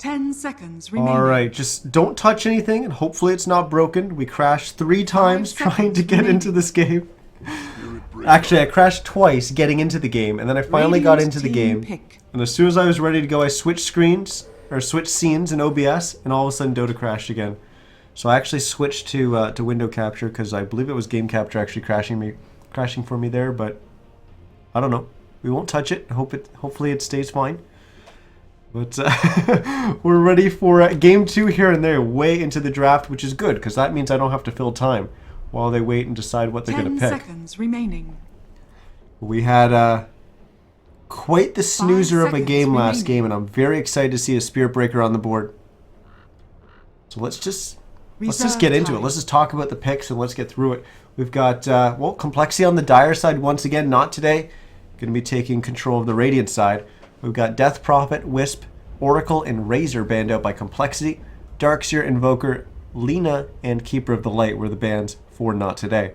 10 seconds remaining. Alright, just don't touch anything and hopefully it's not broken. We crashed 3 times trying to get into this game. Actually, I crashed twice getting into the game, and then I finally got into the game. And as soon as I was ready to go, I switched screens, or switched scenes in OBS, and all of a sudden Dota crashed again. So I actually switched to window capture because I believe it was game capture actually crashing for me there, but I don't know. We won't touch it. Hopefully it stays fine. But we're ready for game 2 here, and they're way into the draft, which is good because that means I don't have to fill time while they wait and decide what they're going to pick. 10 seconds remaining. We had quite the snoozer of a game last game, and I'm very excited to see a Spirit Breaker on the board. So let's just get into it. Let's just talk about the picks and let's get through it. We've got well, compLexity on the Dire side once again, not today. Going to be taking control of the Radiant side. We've got Death Prophet, Wisp, Oracle, and Razor banned out by compLexity. Darkseer, Invoker, Lina, and Keeper of the Light were the bans for not today.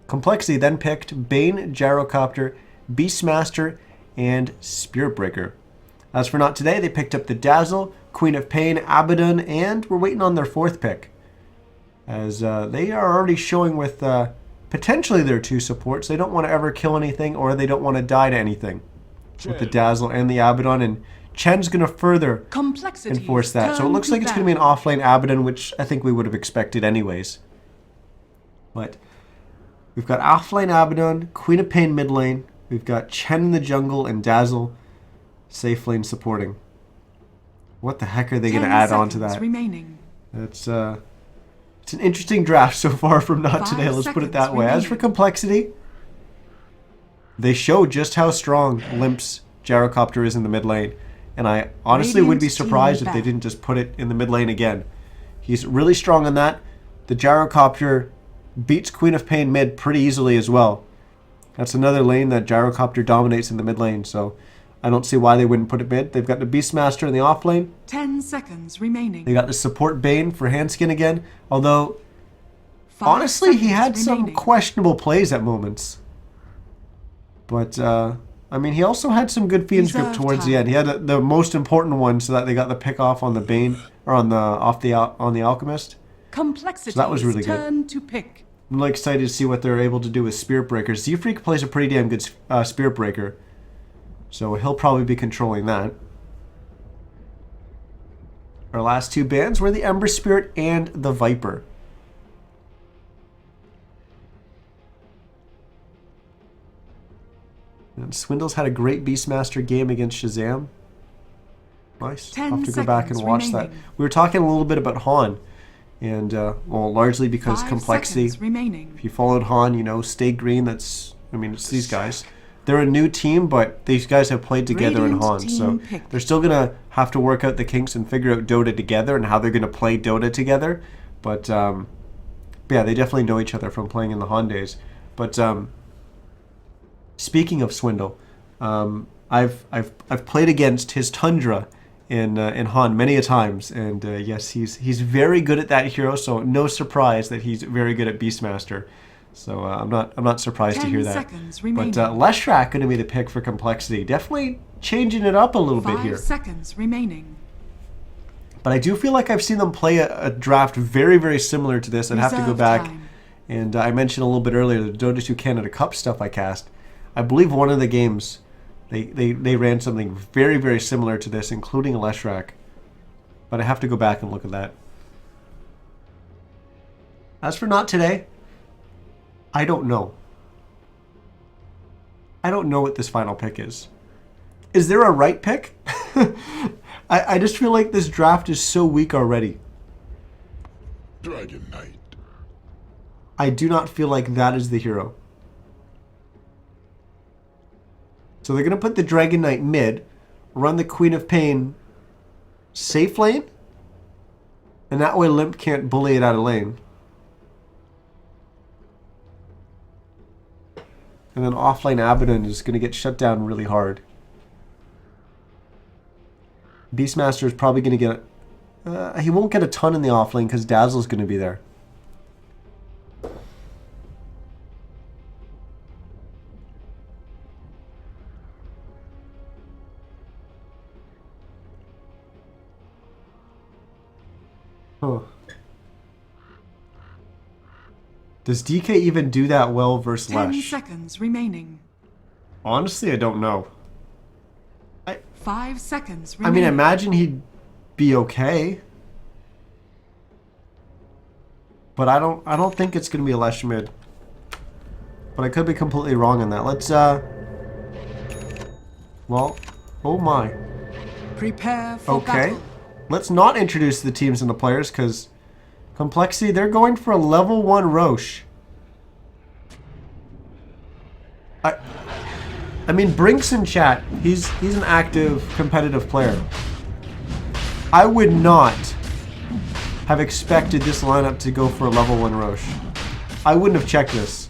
compLexity then picked Bane, Gyrocopter, Beastmaster, and Spirit Breaker. As for not today, they picked up the Dazzle, Queen of Pain, Abaddon, and we're waiting on their 4th pick. As they are already showing with potentially their 2 supports. They don't want to ever kill anything or they don't want to die to anything. With the Dazzle and the Abaddon, and Chen's going to further enforce that. So it looks like it's going to be an offlane Abaddon, which I think we would have expected anyways. But we've got offlane Abaddon, Queen of Pain mid lane. We've got Chen in the jungle and Dazzle safe lane supporting. What the heck are they going to add on to that? It's an interesting draft so far from not today. Let's put it that way. As for compLexity, they show just how strong Limp's Gyrocopter is in the mid lane. And I honestly would be surprised if they didn't just put it in the mid lane again. He's really strong on that. The Gyrocopter beats Queen of Pain mid pretty easily as well. That's another lane that Gyrocopter dominates in the mid lane, so I don't see why they wouldn't put it mid. They've got the Beastmaster in the off lane. 10 seconds remaining. They got the support Bane for Handskin again, although honestly he had some questionable plays at moments. But I mean, he also had some good Fiend's Grip towards the end. He had the most important one, so that they got the pick off on the Bane or on the Alchemist. compLexity. So that was really good. Turn to pick. I'm really excited to see what they're able to do with Spirit Breaker. Z-Freak plays a pretty damn good Spirit Breaker, so he'll probably be controlling that. Our last 2 bans were the Ember Spirit and the Viper. And Swindle's had a great Beastmaster game against Shazam. Nice. I'll have to go back and watch that. We were talking a little bit about Han. And, well, largely because compLexity, if you followed Han, you know, Stay Green, it's these guys. They're a new team, but these guys have played together in Han. So they're still going to have to work out the kinks and figure out Dota together and how they're going to play Dota together. But, yeah, they definitely know each other from playing in the Han days. But, speaking of Swindle, I've played against his Tundra in Han many a times, and yes, he's very good at that hero. So no surprise that he's very good at Beastmaster. So I'm not surprised to hear that. But Leshrac going to be the pick for compLexity. Definitely changing it up a little bit here. 5 seconds remaining. But I do feel like I've seen them play a draft very, very similar to this. I'd have to go back. And I mentioned a little bit earlier the Dota 2 Canada Cup stuff I cast. I believe one of the games they ran something very, very similar to this, including a Leshrac. But I have to go back and look at that. As for not today, I don't know. I don't know what this final pick is. Is there a right pick? I just feel like this draft is so weak already. Dragon Knight. I do not feel like that is the hero. So they're going to put the Dragon Knight mid, run the Queen of Pain safe lane, and that way Limp can't bully it out of lane. And then offlane Abaddon is going to get shut down really hard. Beastmaster is probably going to get... he won't get a ton in the offlane because Dazzle's going to be there. Huh. Does DK even do that well versus 10 Lesh? seconds remaining. Honestly, I don't know. 5 seconds I remaining. mean, I imagine he'd be okay. But I don't think it's gonna be a Lesh mid. But I could be completely wrong on that. Let's well, oh my. Prepare for Okay. battle. Let's not introduce the teams and the players, because compLexity, they're going for a level 1 Roche. I mean, Brinks in chat, he's an active, competitive player. I would not have expected this lineup to go for a level 1 Roche. I wouldn't have checked this.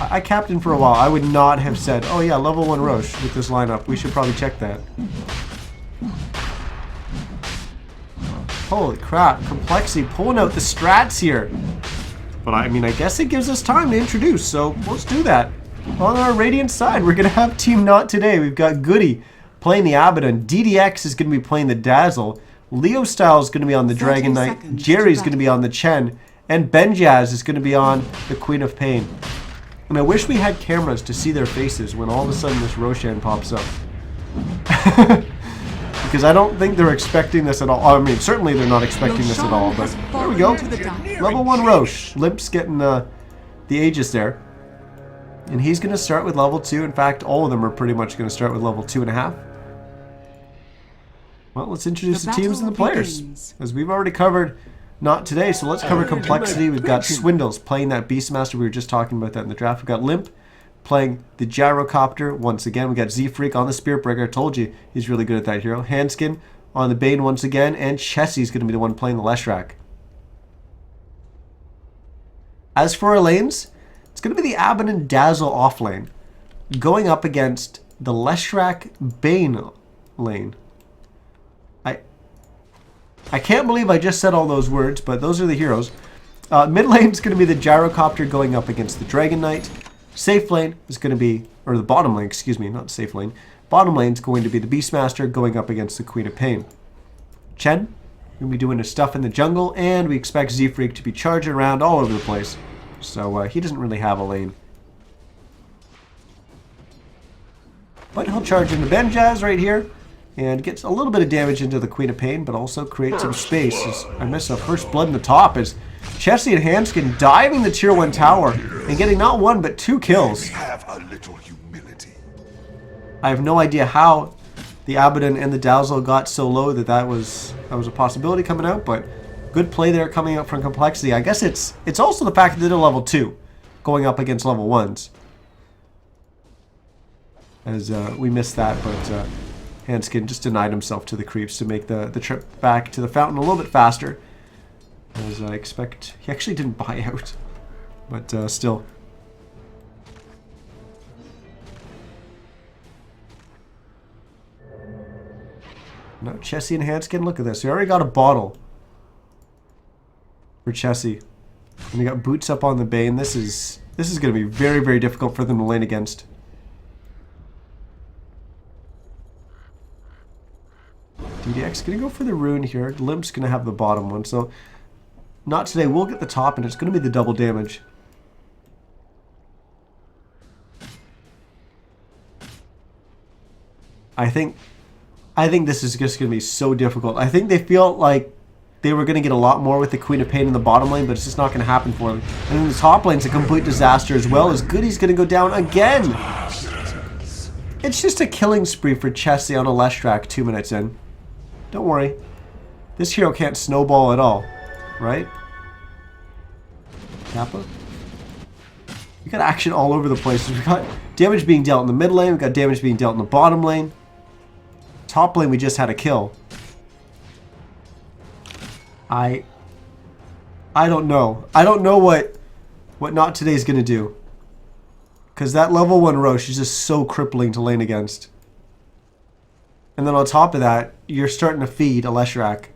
I captained for a while. I would not have said, oh yeah, level 1 Roche with this lineup. We should probably check that. Holy crap, compLexity pulling out the strats here. But I mean, I guess it gives us time to introduce, so let's do that. On our Radiant side, we're going to have Team Not today. We've got Goody playing the Abaddon. DDX is going to be playing the Dazzle. Leo Style is going to be on the Dragon Knight. Jerry's going to be on the Chen. And Benjaz is going to be on the Queen of Pain. And I wish we had cameras to see their faces when all of a sudden this Roshan pops up. Because I don't think they're expecting this at all. I mean, certainly they're not expecting this at all, but there we go. Level 1 Roche. Limp's getting the Aegis there. And he's going to start with level 2. In fact, all of them are pretty much going to start with level 2.5. Well, let's introduce the teams and the players. As we've already covered Not today, so let's cover compLexity. We've got Swindles playing that Beastmaster. We were just talking about that in the draft. We've got Limp playing the Gyrocopter. Once again, we got Z-Freak on the Spiritbreaker. I told you he's really good at that hero. Handskin on the Bane once again. And Chessie's going to be the one playing the Leshrac. As for our lanes, it's going to be the Abaddon Dazzle off lane going up against the Leshrac Bane lane. I can't believe I just said all those words, but those are the heroes. Mid lane is going to be the Gyrocopter going up against the Dragon Knight. Safe lane is going to be, or the bottom lane, excuse me, not safe lane. Bottom lane is going to be the Beastmaster going up against the Queen of Pain. Chen going to be doing his stuff in the jungle, and we expect Z-Freak to be charging around all over the place. So he doesn't really have a lane. But he'll charge into Benjaz right here. And gets a little bit of damage into the Queen of Pain, but also creates some space. As I miss a first blood in the top as Chessie and Handskin diving the tier 1 tower and getting not 1 but 2 kills. Have a little humility. I have no idea how the Abaddon and the Dazzle got so low that was a possibility coming out, but good play there coming out from compLexity. I guess it's also the fact that they're level 2 going up against level 1s. As we missed that, but Handskin just denied himself to the creeps to make the trip back to the fountain a little bit faster. As I expect, he actually didn't buy out, but still. Now Chessie and Handskin, look at this. We already got a bottle for Chessie. And we got boots up on the Bane. This is going to be very, very difficult for them to lane against. DDX going to go for the rune here. Limp's going to have the bottom one. So, not today. We'll get the top, and it's going to be the double damage. I think this is just going to be so difficult. I think they feel like they were going to get a lot more with the Queen of Pain in the bottom lane, but it's just not going to happen for them. And then the top lane's a complete disaster as well, as Goody's going to go down again. It's just a killing spree for Chessie on a Leshrac 2 minutes in. Don't worry. This hero can't snowball at all. Right? Kappa? We got action all over the place. We've got damage being dealt in the mid lane. We've got damage being dealt in the bottom lane. Top lane, we just had a kill. I don't know. I don't know what Not Today's going to do. Because that level 1 Roche is just so crippling to lane against. And then on top of that, you're starting to feed a Leshrac.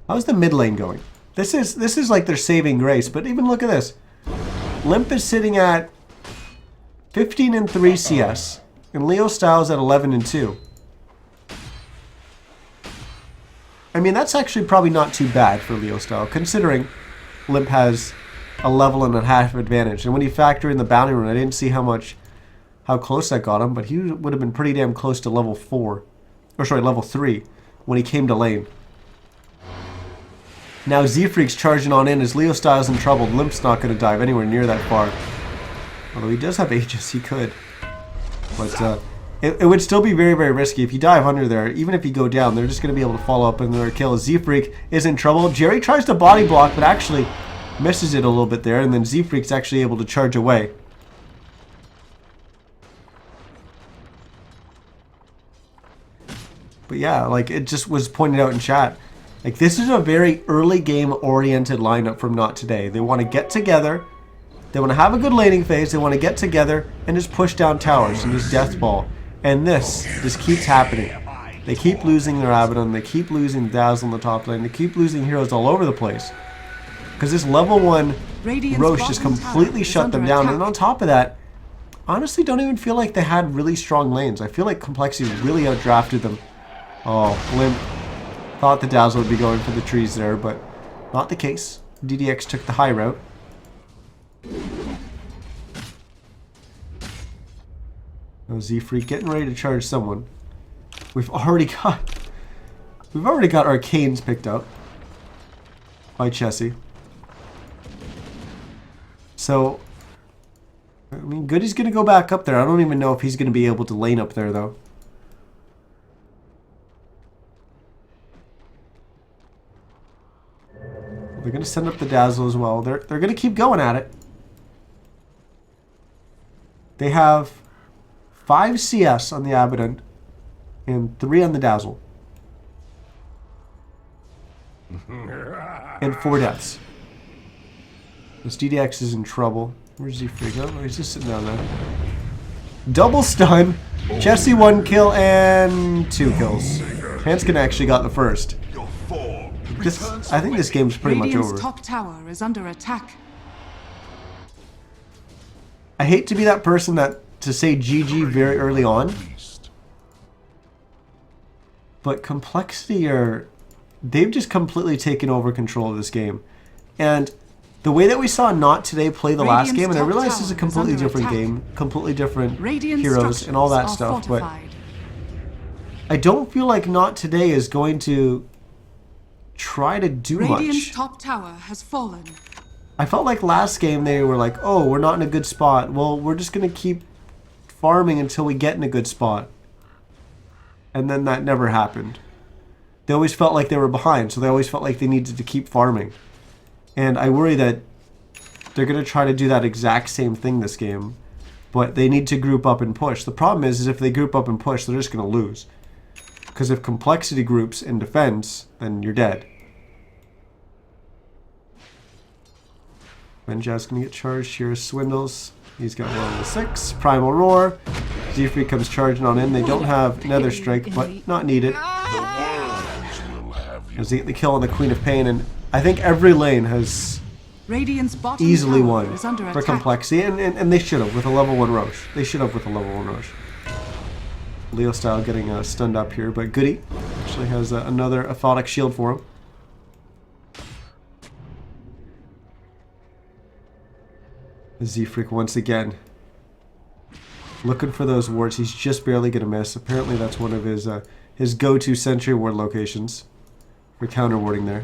How's the mid lane going? This is like their saving grace, but even look at this. Limp is sitting at 15 and 3 CS, and Leo Styles at 11 and 2. I mean, that's actually probably not too bad for Leo Style, considering Limp has a level and a half advantage. And when you factor in the bounty run, I didn't see how close that got him, but he would have been pretty damn close to level 4. Or sorry, level 3 when he came to lane. Now Z-Freak's charging on in as Leo Style's in trouble. Limp's not going to dive anywhere near that far. Although he does have Aegis, he could. But it would still be very, very risky. If you dive under there, even if you go down, they're just going to be able to follow up and another kill. Z-Freak is in trouble. Jerry tries to body block, but actually misses it a little bit there. And then Z-Freak's actually able to charge away. But yeah, like it just was pointed out in chat. Like, this is a very early game oriented lineup from Not Today. They want to get together. They want to have a good laning phase. They want to get together and just push down towers and just death ball. And this just keeps happening. They keep losing their Abaddon. They keep losing Dazzle in the top lane. They keep losing heroes all over the place. Because this level 1 Roche just completely shut them down. And on top of that, honestly don't even feel like they had really strong lanes. I feel like complexity really outdrafted them. Oh, Limp. Thought the Dazzle would be going for the trees there, but not the case. DDX took the high route. Oh, Z-Freak getting ready to charge someone. We've already got Arcanes picked up by Chessie. So, I mean, Goody's gonna go back up there. I don't even know if he's gonna be able to lane up there though. They're going to send up the Dazzle as well. They're going to keep going at it. They have 5 CS on the Abaddon and 3 on the Dazzle. And 4 deaths. This DDX is in trouble. Where's he freak out? Oh, he's just sitting down there. Double stun. Chessie 1 kill and 2 kills. Hanskin actually got the first. I think this game's pretty much over. Top tower is under attack. I hate to be that person to say GG very early on, but complexity they've just completely taken over control of this game. And the way that we saw Not Today play the last game, and I realize this is a completely different game, completely different heroes and all that stuff, but I don't feel like Not Today is going to try to do Radiant's much. top tower has fallen. I felt like last game they were like, oh, we're not in a good spot. Well, we're just going to keep farming until we get in a good spot. And then that never happened. They always felt like they were behind, so they always felt like they needed to keep farming. And I worry that they're going to try to do that exact same thing this game, but they need to group up and push. The problem is if they group up and push, they're just going to lose. Because if complexity groups and defends, then you're dead. Benjaz's going to get charged. Here's Swindles. He's got level 6. Primal Roar. Z-Free comes charging on in. They don't have Nether Strike, but not needed. As they get the kill on the Queen of Pain, and I think every lane has easily won for complexity, and they should have with a level 1 Roche. They should have with a level 1 Roche. Leo Style getting stunned up here, but Goody actually has another Aphotic Shield for him. Z-Freak once again looking for those wards. He's just barely going to miss. Apparently that's one of his go-to sentry ward locations for counter warding there.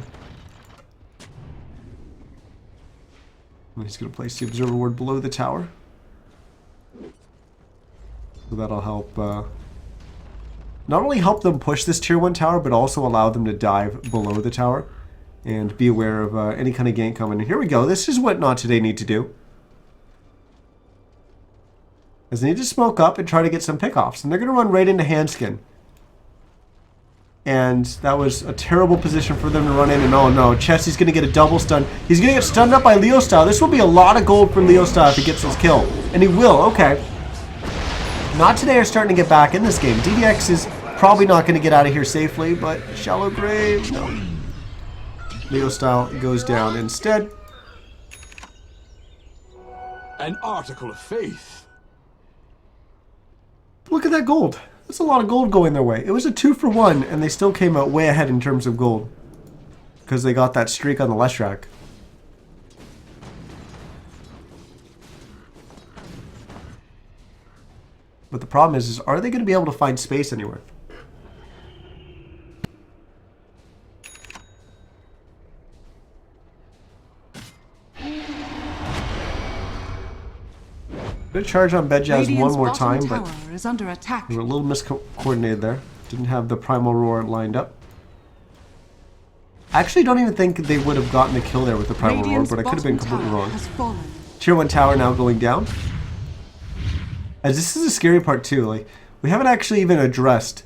And he's going to place the observer ward below the tower. So that'll help not only help them push this tier 1 tower, but also allow them to dive below the tower and be aware of any kind of gank coming. And here we go. This is what Not Today need to do. As they need to smoke up and try to get some pickoffs. And they're going to run right into Hanskin. And that was a terrible position for them to run in. And oh no, Chessie's going to get a double stun. He's going to get stunned up by Leo Style. This will be a lot of gold for Leo Style if he gets his kill. And he will, okay. Not Today are starting to get back in this game. DDX is probably not going to get out of here safely, but Shallow Grave, no. Leo Style goes down instead. An article of faith. Look at that gold. That's a lot of gold going their way. It was a 2-for-1, and they still came out way ahead in terms of gold. Because they got that streak on the Leshrac. But the problem is are they going to be able to find space anywhere? I'm going to charge on Bedjaz one more time, but is under attack. we were a little miscoordinated there. Didn't have the Primal Roar lined up. I actually don't even think they would have gotten the kill there with the Primal Roar, but I could have been completely wrong. Tier 1 tower now going down. As this is a scary part too, like, we haven't actually even addressed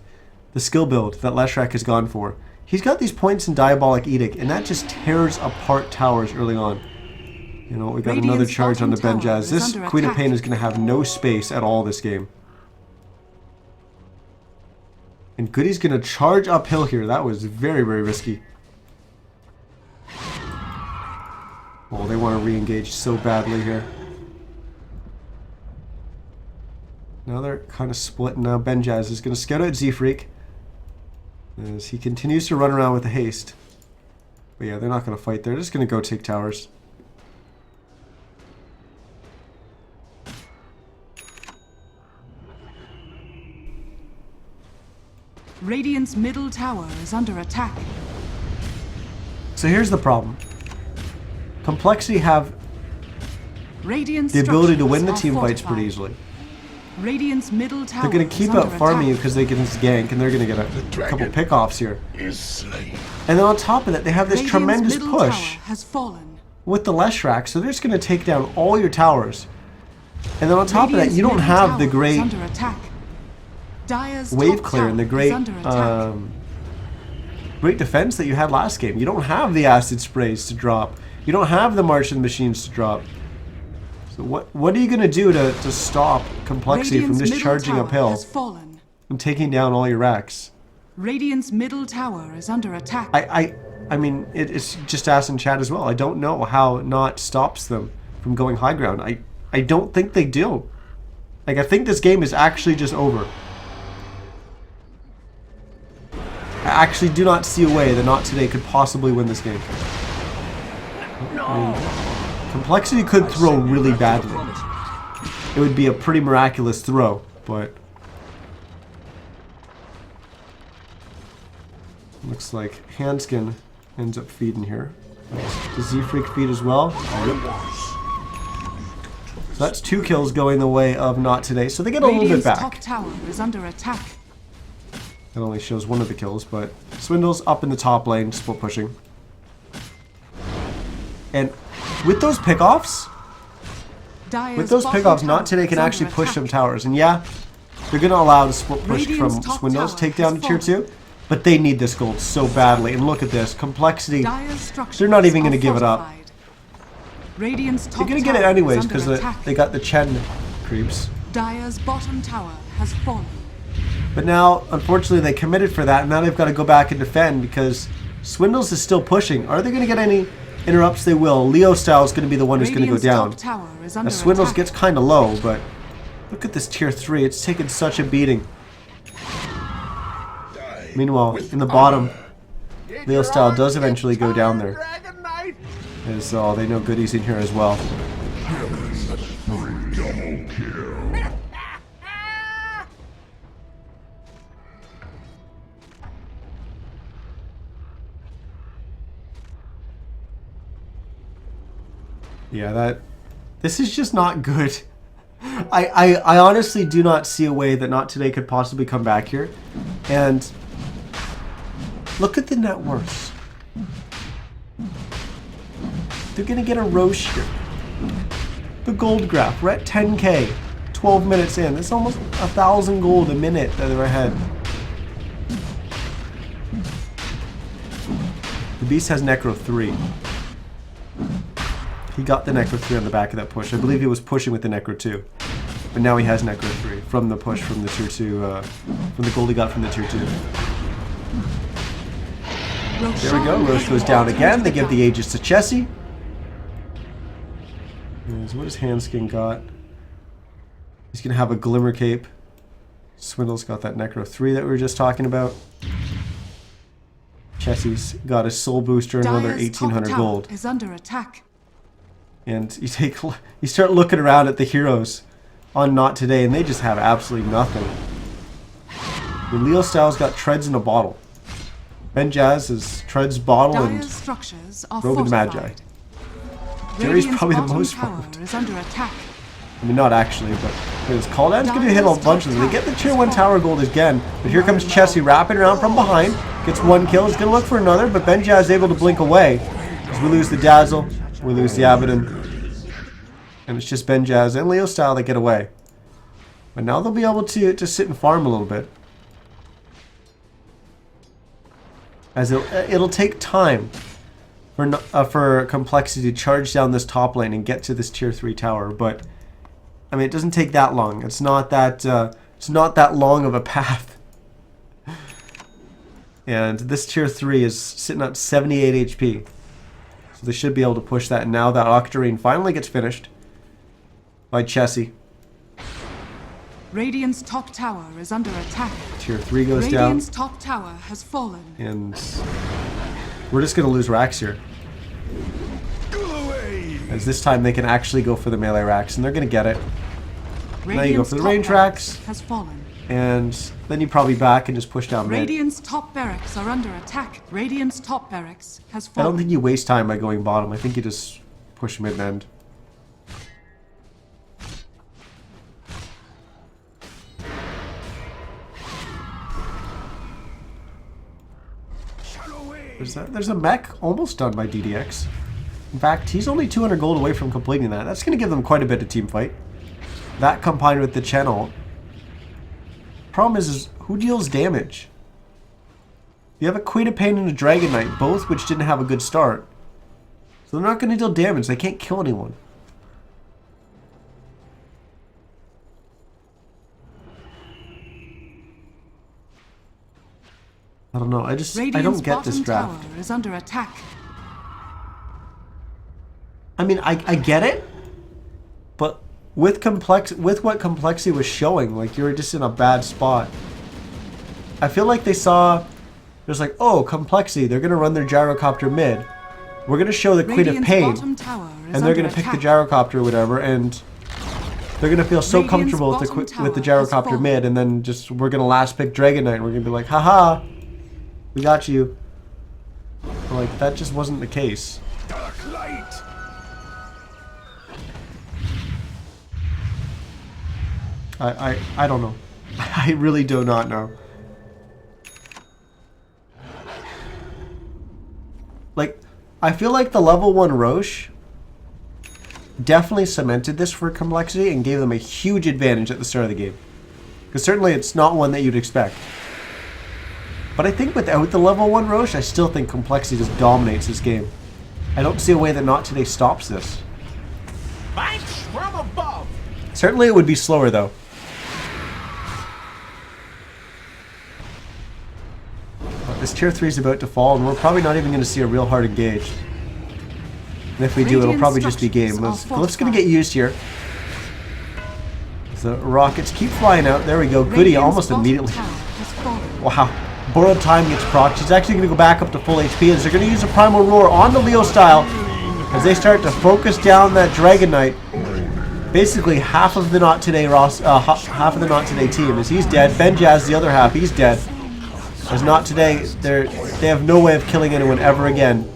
the skill build that Leshrac has gone for. He's got these points in Diabolic Edict, and that just tears apart towers early on. You know, we got another charge on the Bedjaz. This Queen of Pain is going to have no space at all this game. And Goody's going to charge uphill here. That was very, very risky. Oh, they want to re-engage so badly here. Now they're kind of split. Now Bedjaz is going to scout out Z-Freak as he continues to run around with the haste. But yeah, they're not going to fight. They're just going to go take towers. Radiant's middle tower is under attack. So here's the problem. compLexity have Radiant's the ability to win the structures team are fights fortified. pretty easily. Radiant's middle tower They're going to keep is out under farming you attack. because they get this gank, and they're going to get a couple pickoffs here. Is slain. And then on top of that, they have this Radiant's tremendous middle push tower has fallen. with the Leshrac, so they're just going to take down all your towers. And then on top of that, Radiant's you don't middle have the tower is great under attack. Dire's wave top clear and the tower great is under attack. great defense that you had last game. You don't have the acid sprays to drop. You don't have the Martian machines to drop. So what are you going to do to stop compLexity from Radiant's just middle charging tower uphill has fallen. and taking down all your racks? Radiant's middle tower is under attack. I mean, it's just asked in chat as well. I don't know how not stops them from going high ground. I don't think they do. Like, I think this game is actually just over. I actually do not see a way that Not Today could possibly win this game. I mean, compLexity could throw really badly. It would be a pretty miraculous throw, but looks like Handskin ends up feeding here. Does Z-Freak feed as well? So that's 2 kills going the way of Not Today. So they get a little bit Radiant's top back. tower is under attack. That only shows one of the kills, but Swindle's up in the top lane, split pushing. And with those pickoffs, Not Today can actually push some towers. And yeah, they're going to allow the split push Radiant's from top Swindle's tower take down to has tier fallen. 2. But they need this gold so badly. And look at this. compLexity, they're not even going to give it up. Radiant's top They're going to get it tower is anyways under because attack. they got the Chen creeps. Dire's bottom tower has fallen. But now, unfortunately, they committed for that, and now they've got to go back and defend because Swindles is still pushing. Are they going to get any interrupts? They will. Leo Style is going to be the one who's going to go Radiant's down. top tower is Now, under Swindles attack. gets kind of low, but look at this tier 3. It's taken such a beating. Meanwhile, in the bottom, Leo Style does eventually go down there. As they know Goody's in here as well. Double kill. Yeah, this is just not good. I honestly do not see a way that Not Today could possibly come back here. And look at the net worth. They're going to get a roast here. The gold graph, we're at 10k. 12 minutes in. That's almost 1,000 gold a minute that they're ahead. The Beast has Necro 3. He got the Necro 3 on the back of that push. I believe he was pushing with the Necro 2. But now he has Necro 3 from the push from the tier 2, from the gold he got from the tier 2. There we go. Roche goes down again. They give the Aegis to Chessie. So what has Handskin got? He's going to have a Glimmer Cape. Swindle's got that Necro 3 that we were just talking about. Chessie's got a soul booster and another Dire's top 1800 tower gold. is under attack. And you start looking around at the heroes on Not Today, and they just have absolutely nothing. I mean, Leo Styles got treads in a bottle. Ben Jazz is treads bottle Dire's and structures are Rogue and Magi. fortified. Jerry's Radiant's probably the bottom most tower farmed. is under attack. I mean, not actually, but his Caldan's going to hit a bunch of them. They get the tier 1 tower gold again, but here comes Chessie wrapping around from behind. Gets one kill, he's going to look for another, but Ben Jazz is able to blink away. As we lose the Dazzle, we lose the Abaddon. And it's just Ben Jazz and Leo Style that get away. But now they'll be able to sit and farm a little bit. As it'll take time for compLexity to charge down this top lane and get to this tier 3 tower, but I mean, it doesn't take that long. It's not that long of a path. And this tier 3 is sitting at 78 HP. So they should be able to push that. And now that Octarine finally gets finished by Chessie. Radiant's top tower is under attack. Tier 3 goes down. Radiant's top tower has fallen. And we're just going to lose racks here. As this time they can actually go for the melee racks, and they're going to get it. Now you go for the range racks, has fallen. and then you probably back and just push down mid. Radiant's top barracks are under attack. Radiant's top barracks has I fallen. don't think you waste time by going bottom. I think you just push mid and end. There's a mech almost done by DDX. In fact, he's only 200 gold away from completing that. That's going to give them quite a bit of team fight. That combined with the channel. Problem is who deals damage? You have a Queen of Pain and a Dragon Knight, both which didn't have a good start. So they're not going to deal damage. They can't kill anyone. I don't know. I don't get this draft. Tower is under attack. I mean, I get it, but with what compLexity was showing, like, you're just in a bad spot. I feel like they saw, there's like, oh, compLexity, they're gonna run their gyrocopter mid. We're gonna show the Queen of Pain, and they're gonna pick the gyrocopter or whatever, and they're gonna feel so comfortable with the gyrocopter mid, and then just we're gonna last pick Dragon Knight, and we're gonna be like, haha, we got you. But like, that just wasn't the case. Dark light. I don't know. I really do not know. Like, I feel like the level 1 Roche definitely cemented this for compLexity and gave them a huge advantage at the start of the game. Because certainly it's not one that you'd expect. But I think without the level 1 Roche, I still think compLexity just dominates this game. I don't see a way that Not Today stops this. Thanks from above. Certainly it would be slower though. This tier 3 is about to fall, and we're probably not even going to see a real hard engage. And if we do, it'll probably just be game. Glyph's going to get used here. The rockets keep flying out. There we go. Goody almost immediately. Wow. Borrowed time gets procced. He's actually going to go back up to full HP, as they're going to use a Primal Roar on the Leo style as they start to focus down that Dragon Knight. Basically, half of the Not Today half of the Not Today team is he's dead. Ben Jazz, the other half, he's dead. As Not Today, they have no way of killing anyone ever again.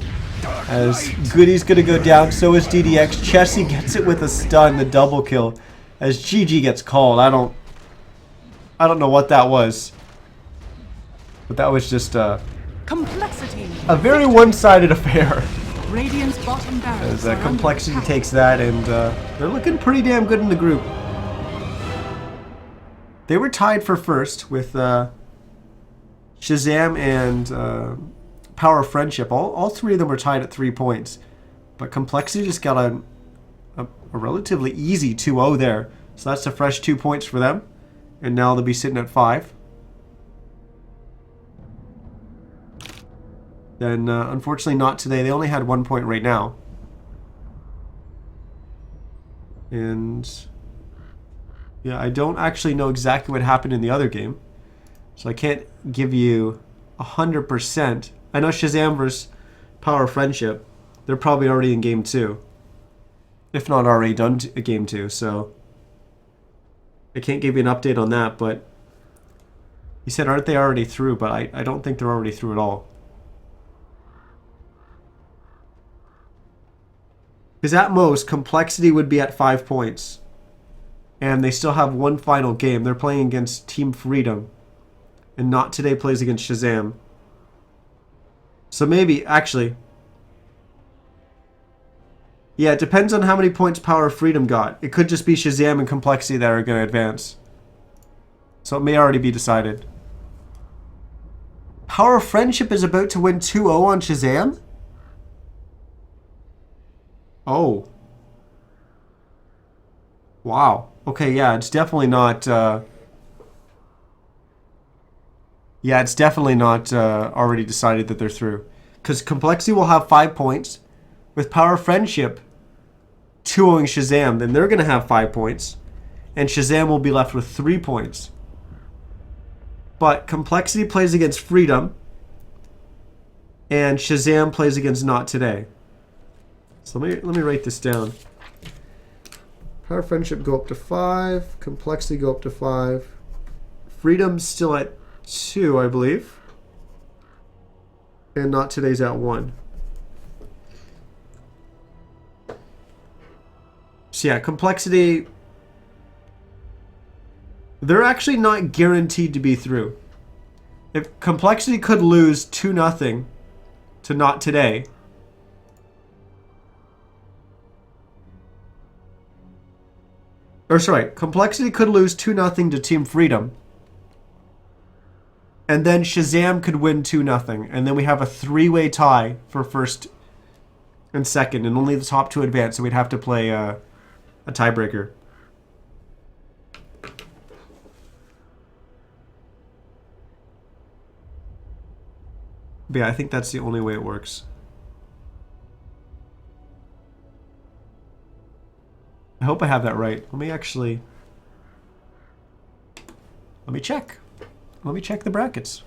As Goody's gonna go down, so is DDX. Chessie gets it with a stun, the double kill. As GG gets called, I don't know what that was, but that was just compLexity. a very one-sided affair. Radiant's bottom barracks As compLexity takes that, and they're looking pretty damn good in the group. They were tied for first with Shazam and Power of Friendship. All three of them were tied at 3 points. But compLexity just got a relatively easy 2-0 there. So that's a fresh 2 points for them. And now they'll be sitting at 5. Then, unfortunately, Not Today. They only had 1 point right now. Yeah, I don't actually know exactly what happened in the other game. So I can't give you 100%. I know Shazam versus Power of Friendship. They're probably already in game 2. If not already done game 2, so I can't give you an update on that, but he said, aren't they already through? But I don't think they're already through at all. Because at most, compLexity would be at 5 points. And they still have one final game. They're playing against Team Freedom. And Not Today plays against Shazam. So maybe, actually... Yeah, it depends on how many points Power of Freedom got. It could just be Shazam and compLexity that are going to advance. So it may already be decided. Power of Friendship is about to win 2-0 on Shazam? Oh. Wow. Okay, yeah, it's definitely not... Yeah, it's definitely not already decided that they're through. Because compLexity will have 5 points. With Power of Friendship 2-0ing Shazam, then they're going to have 5 points. And Shazam will be left with 3 points. But compLexity plays against Freedom. And Shazam plays against Not Today. So let me write this down. Power of Friendship go up to 5. compLexity go up to 5. Freedom's still at 2, I believe. And Not Today's at 1. So yeah, compLexity... They're actually not guaranteed to be through. If compLexity could lose 2-0 to Not Today... Or sorry, compLexity could lose 2-0 to Team Freedom. And then Shazam could win 2-0. And then we have a 3-way tie for first and second. And only the top 2 advance. So we'd have to play a tiebreaker. But yeah, I think that's the only way it works. I hope I have that right. Let me actually... Let me check. Let me check the brackets.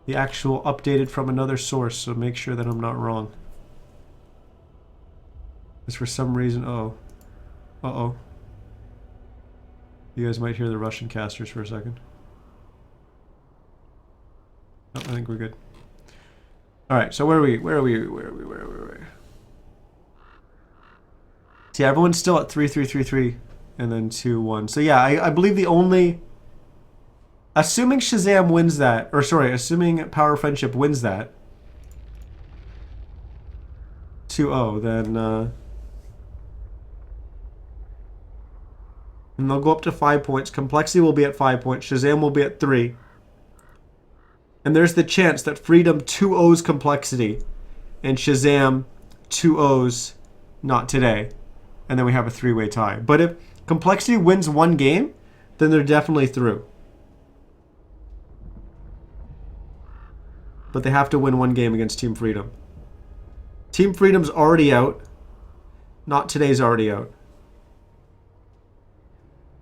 The actual updated from another source, so make sure that I'm not wrong. Because for some reason... Oh. Uh-oh. You guys might hear the Russian casters for a second. Oh, I think we're good. Alright, so where are we? Where are we? See, everyone's still at 3-3-3-3 and then 2-1. So yeah, I believe the only... Assuming Shazam wins that, or sorry, assuming Power of Friendship wins that 2-0, then and they'll go up to 5 points. compLexity will be at 5 points. Shazam will be at 3. And there's the chance that Freedom 2-0s compLexity and Shazam 2-0s Not Today. And then we have a 3-way tie. But if compLexity wins 1 game, then they're definitely through. But they have to win 1 game against Team Freedom. Team Freedom's already out. Not Today's already out.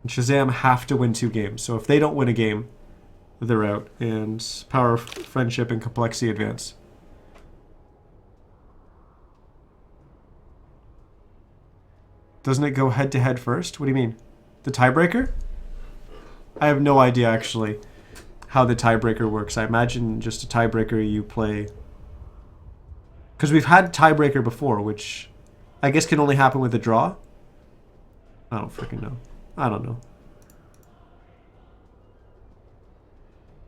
And Shazam have to win 2 games. So if they don't win a game, they're out. And Power of Friendship and compLexity advance. Doesn't it go head-to-head first? What do you mean? The tiebreaker? I have no idea, actually, how the tiebreaker works. I imagine just a tiebreaker you play... Because we've had tiebreaker before, which I guess can only happen with a draw? I don't freaking know. I don't know.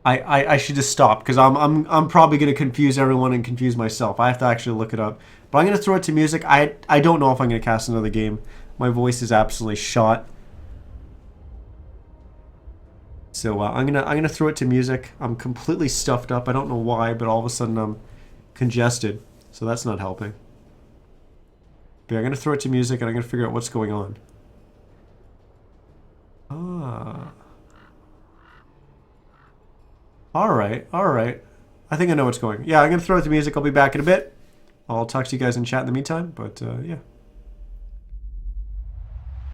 I should just stop, because I'm probably going to confuse everyone and confuse myself. I have to actually look it up. But I'm going to throw it to music. I don't know if I'm going to cast another game. My voice is absolutely shot. So I'm gonna throw it to music. I'm completely stuffed up. I don't know why, but all of a sudden I'm congested. So that's not helping. But yeah, I'm gonna throw it to music and I'm gonna figure out what's going on. Ah. Alright, alright. I think I know what's going on. Yeah, I'm gonna throw it to music. I'll be back in a bit. I'll talk to you guys in chat in the meantime, but yeah.